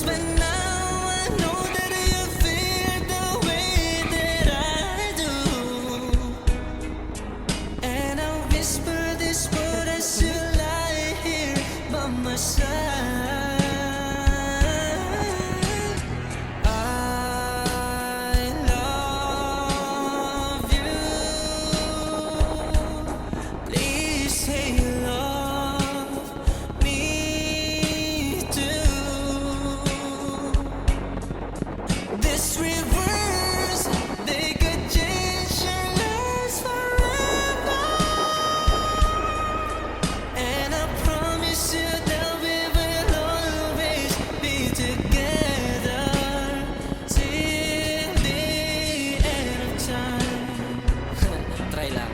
but now I know that you feel the way that I do. And I whisper this word as you lie here by my side. I love you. Please say you love me too. This reverse, they could change your lives forever. And I promise you that we will always be together till the end of time. Try lang.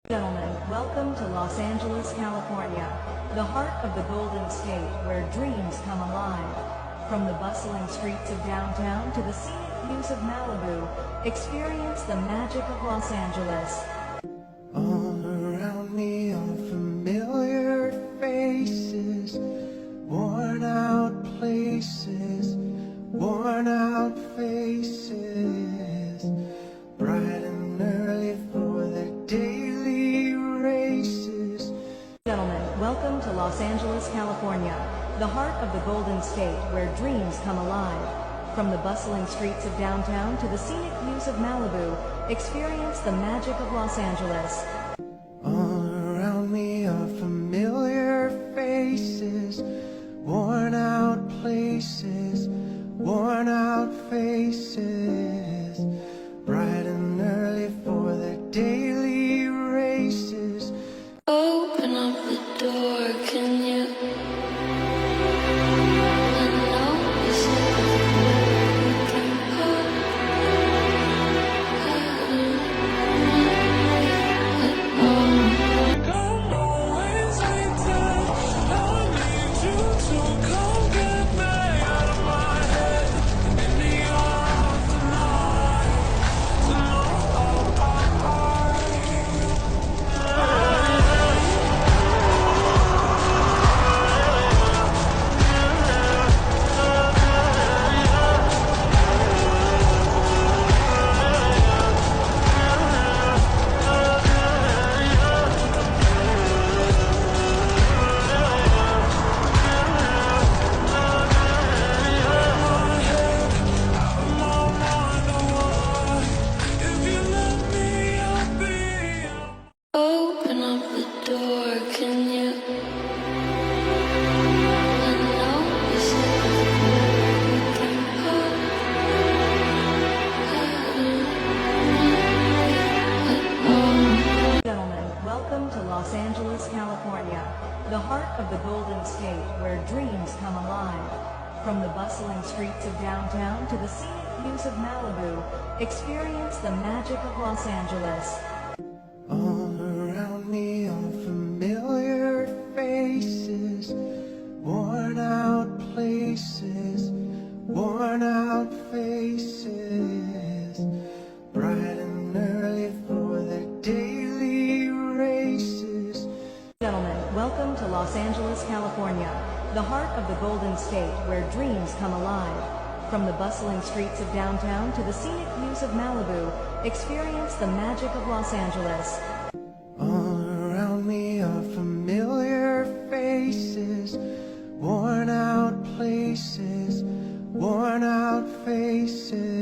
Gentlemen, welcome to Los Angeles, California, the heart of the Golden State where dreams come alive. From the bustling streets of downtown to the scenic views of Malibu, experience the magic of Los Angeles. All around me are familiar faces, worn out places, worn out faces, bright and early for their daily races. Gentlemen, welcome to Los Angeles, California, the heart of the Golden State where dreams come alive. From the bustling streets of downtown to the scenic views of Malibu, experience the magic of Los Angeles. All around me are familiar faces, worn out places, worn out faces, bright and early for their daily races. Open up the door, can you? I know you said we can put Come always waiting. I need you to come get me out of my head. In the arms tonight, open up the door, can you? I know you said we can put Gentlemen, welcome to Los Angeles, California, the heart of the Golden State where dreams come alive. From the bustling streets of downtown to the scenic views of Malibu, experience the magic of Los Angeles. all around me are familiar faces, worn out places, worn out faces, bright and early for their daily races. Gentlemen, welcome to Los Angeles, California, the heart of the Golden State where dreams come alive. From the bustling streets of downtown to the scenic views of Malibu, experience the magic of Los Angeles. places, worn out faces.